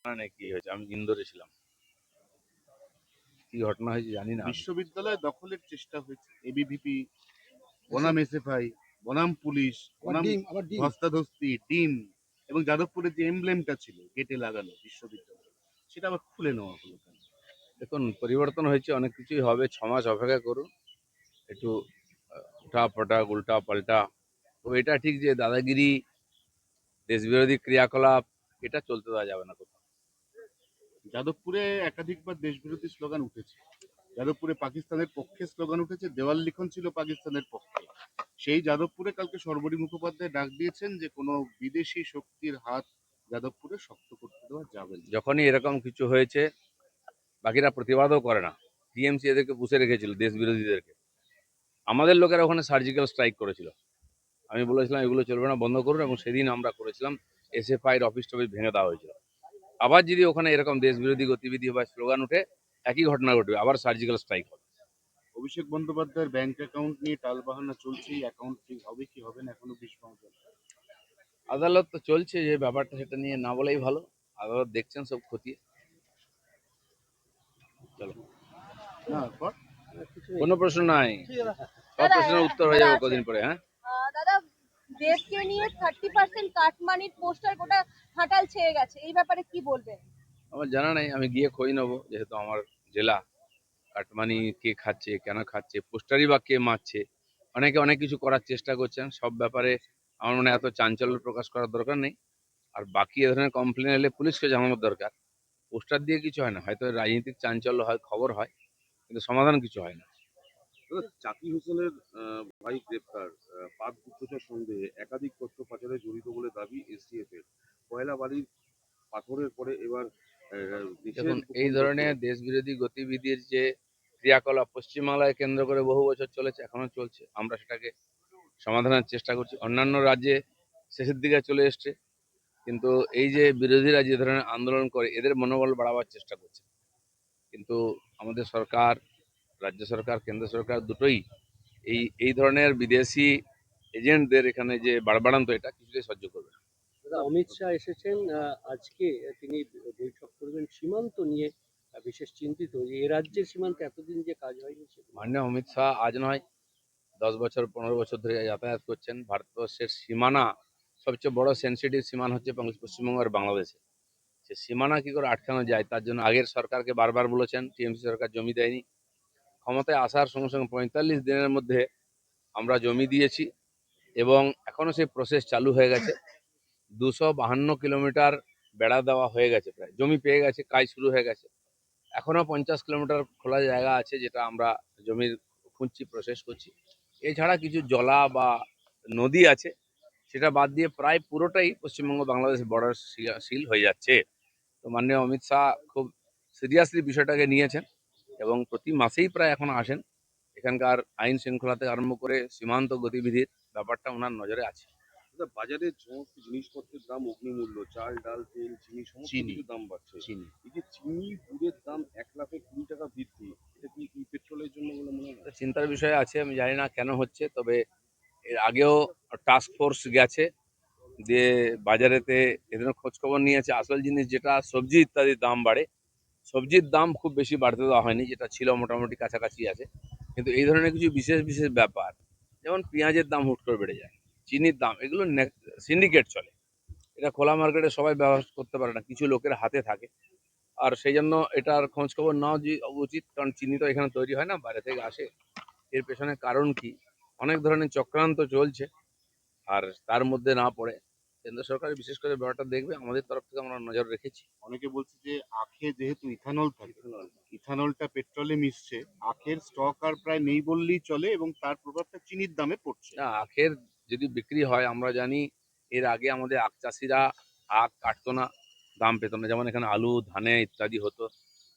মানে কি হয়েছে, আমি ইন্দোরে ছিলাম। কি ঘটনা হয়েছে জানি না। বিশ্ববিদ্যালয় দখলের চেষ্টা হয়েছে, এবিভিপি বনাম এসএফআই বনাম পুলিশ বনাম ধস্তাধস্তি ডিম এবং যাদবপুরের যে এমব্লেমটা ছিল গেটে লাগানো বিশ্ববিদ্যালয়, সেটা আবার খুলে নেওয়া হলো কেন? দেখুন, পরিবর্তন হয়েছে, অনেক কিছুই হবে। 6 মাস অপেক্ষা করুন, একটু উঠা পাল্টা উল্টা পাল্টা। তো এটা ঠিক যে দাদাগিরি, দেশবিরোধী ক্রিয়াকলাপ, এটা চলতে দেওয়া যাবে না কোথাও। যাদবপুরে একাধিকবার দেশবিরোধী স্লোগান উঠেছে। যাদবপুরে পাকিস্তানের পক্ষে স্লোগান উঠেছে, দেওয়াল লিখন ছিল পাকিস্তানের পক্ষে। সেই যাদবপুরে কালকে সর্বরী মুখোপাধ্যায় ডাক দিয়েছেন যে কোনো বিদেশি শক্তির হাত যাদবপুরে শক্ত করতে দেওয়া যাবে না। যখনই এরকম কিছু হয়েছে, বাকিরা প্রতিবাদও করে না। টিএমসি এদেরকে পুষে রেখেছিল, দেশ বিরোধীদেরকে। আমাদের লোকেরা ওখানে সার্জিক্যাল স্ট্রাইক করেছিল। আমি বলেছিলাম এগুলো চলবে না, বন্ধ করুন, এবং সেদিন আমরা করেছিলাম। এসএফআইয়ের অফিস টফিস ভেঙে দেওয়া হয়েছিল। আবার যদি ওখানে এরকম দেশ বিরোধী গতিবিধি বা স্লোগান উঠে, একই ঘটনা ঘটবে, আবার সার্জিক্যাল স্ট্রাইক হবে। অভিষেক বন্দ্যোপাধ্যায়ের ব্যাংক অ্যাকাউন্ট নিয়ে টালবাহানা চলছে, অ্যাকাউন্ট ঠিক হবে কি হবে না এখনো বিষ পাওয়া। আদালত তো চলছে, যে ব্যাপারটা সেটা নিয়ে না বলেই ভালো। আদালত দেখছেন সব খতিয়ে। চলো, কোনো প্রশ্ন নাই, সব প্রশ্নের উত্তর হয়ে যাবে কদিন পরে। হ্যাঁ দাদা, দেবকে নিয়ে 30% কাটমানির পোস্টার গোটা ঘাটাল ছেয়ে গেছে, এই ব্যাপারে কি বলবেন? আমার জানা নেই, আমি গিয়ে খোঁজ নেবো, যেহেতু আমার জেলা। কাটমানি কে খাচ্ছে, কেন খাচ্ছে, পোস্টারই বা কে মারছে। অনেকে অনেক কিছু করার চেষ্টা করছেন, সব ব্যাপারে আমার মনে হয় এত চাঞ্চল্য প্রকাশ করার দরকার নেই। আর বাকি এ ধরনের কমপ্লেন এলে পুলিশকে জানানোর দরকার। পোস্টার দিয়ে কিছু হয় না, হয়তো রাজনৈতিক চাঞ্চল্য হয়, খবর হয়, কিন্তু সমাধান কিছু হয় না। জাকির হোসেনের ভাই গ্রেপ্তার, পাক গুপ্তচর সন্দেহে একাধিক তথ্য পাচারে জড়িত বলে দাবি এসটিএফ এর। কয়লা বালির পাথরের পরে এবার দেখুন, এই ধরনের দেশ বিরোধী গতিবিধির যে ক্রিয়াকলাপ পশ্চিমবাংলায় কেন্দ্র করে বহু বছর চলেছে, এখনো চলছে। আমরা সেটাকে সমাধানের চেষ্টা করছি। অন্যান্য রাজ্যে শেষের দিকে চলে এসছে, কিন্তু এই যে বিরোধীরা যে ধরনের আন্দোলন করে, এদের মনোবল বাড়াবার চেষ্টা করছে। কিন্তু আমাদের সরকার, রাজ্য সরকার, কেন্দ্র সরকার দুটোই এই এই ধরনের বিদেশি এজেন্টদের এখানে যে বাড়বাড়ান্ত, এটা কিছুতেই সহ্য করবে না। অমিত শাহ এসেছেন আজকে, তিনি বৈঠক করবেন সীমান্ত নিয়ে। বিশেষ চিন্তিত যে এ রাজ্যের সীমান্তে এতদিন যে কাজ হয়নি। মাননীয় অমিত শাহ আজ নয়, 10 বছর 15 বছর ধরে যাতায়াত করছেন। ভারতবর্ষের সীমানা, সবচেয়ে বড় সেন্সিটিভ সীমানা হচ্ছে পশ্চিমবঙ্গ আর বাংলাদেশে। সে সীমানা কি করে আটকানো যায়, তার জন্য আগের সরকারকে বারবার বলেছেন। টিএমসি সরকার জমি দেয়নি। ক্ষমতায় আসার সঙ্গে সঙ্গে 45 দিনের মধ্যে আমরা জমি দিয়েছি, এবং এখনো সেই প্রসেস চালু হয়ে গেছে। 252 কিলোমিটার বেড়া দেওয়া হয়ে গেছে, প্রায় জমি পেয়ে গেছে, কাজ শুরু হয়ে গেছে। এখনো 50 কিলোমিটার খোলা জায়গা আছে, যেটা আমরা জমির খুঁজছি, প্রসেস করছি। এছাড়া কিছু জলা বা নদী আছে, সেটা বাদ দিয়ে প্রায় পুরোটাই পশ্চিমবঙ্গ বাংলাদেশ বর্ডার সিল হয়ে যাচ্ছে। তো মাননীয় অমিত শাহ খুব সিরিয়াসলি বিষয়টাকে নিয়েছেন, এবং প্রতি মাসেই প্রায় এখন আসেন। এখানকার আইন শৃঙ্খলা থেকে আরম্ভ করে সীমান্ত গতিবিধির ব্যাপারটা ওনার নজরে আছে। বাজারে সমস্ত জিনিসপত্রের দাম অগ্নিমূল্য, চাল ডাল তেল চিনি সমস্ত কিছুর দাম বাড়ছে। এই যে চিনি দুধের দাম 1,20,000 টাকা বৃদ্ধি, এটা কি পেট্রোলের জন্য বলে মনে হয়? চিন্তার বিষয় আছে, আমি জানি না কেন হচ্ছে, তবে এর আগেও টাস্ক ফোর্স গেছে, দিয়ে বাজারেতে এদের খোঁজ খবর নিয়েছে। আসল জিনিস যেটা সবজি ইত্যাদির দাম বাড়ে, সবজির দাম খুব বেশি বাড়তে দেওয়া হয়নি, যেটা ছিল মোটামুটি কাছাকাছি আছে। কিন্তু এই ধরনের কিছু বিশেষ বিশেষ ব্যাপার, যেমন পেঁয়াজের দাম হুট করে বেড়ে যায়, চিনির দাম, এগুলো সিন্ডিকেট চলে। এটা খোলা মার্কেটে সবাই ব্যবহার করতে পারে না, কিছু লোকের হাতে থাকে। আর সেই জন্য এটার খোঁজ খবর নেওয়া উচিত, কারণ চিনি তো এখানে তৈরি হয় না, বাইরে থেকে আসে। এর পেছনে কারণ কি, অনেক ধরনের চক্রান্ত চলছে। আর তার মধ্যে না পড়ে কেন্দ্র সরকার বিশেষ করে ব্যাপারটা দেখবে, আমাদের তরফ থেকে আমরা নজর রেখেছি। অনেকে বলছে যে আখে যেহেতু ইথানল থাকে, ইথানলটা পেট্রোলে মিশছে, আখের স্টক আর প্রায় নেই বললেই চলে এবং তার প্রভাবটা চিনির দামে পড়ছে। না, আখের যদি বিক্রি হয়, আমরা জানি এর আগে আমাদের আখ চাষিরা আখ কাটতো না, দাম পেত না, যেমন এখানে আলু ধানে ইত্যাদি হতো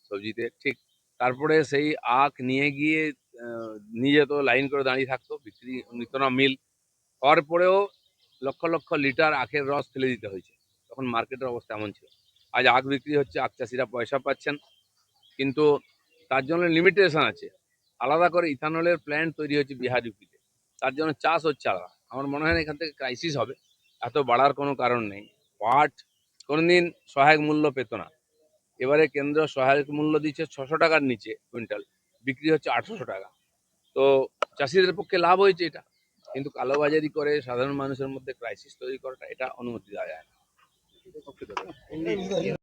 সবজিতে, ঠিক। তারপরে সেই আখ নিয়ে গিয়ে নিয়ে যেত, লাইন করে দাঁড়িয়ে থাকতো, বিক্রি নিত না মিল। হওয়ার পরেও লক্ষ লক্ষ লিটার আখের রস ফেলে দিতে হয়েছে, তখন মার্কেটের অবস্থা এমন ছিল। আজ আখ বিক্রি হচ্ছে, আখ চাষিরা পয়সা পাচ্ছেন, কিন্তু তার জন্য লিমিটেশন আছে। আলাদা করে ইথানলের প্ল্যান্ট তৈরি হচ্ছে বিহার ইউপিতে, তার জন্য চাষ হচ্ছে আলাদা। আমার মনে হয় না এখান থেকে ক্রাইসিস হবে, এত বাড়ার কোনো কারণ নেই। পাট কোনোদিন সহায়ক মূল্য পেত না, এবারে কেন্দ্র সহায়ক মূল্য দিচ্ছে 600 টাকার নিচে কুইন্টাল, বিক্রি হচ্ছে 800 টাকা। তো চাষিদের পক্ষে লাভ হয়েছে এটা, কিন্তু কালোবাজারি করে সাধারণ মানুষের মধ্যে ক্রাইসিস তৈরি করাটা এটা অনুমতি দেওয়া যায় না।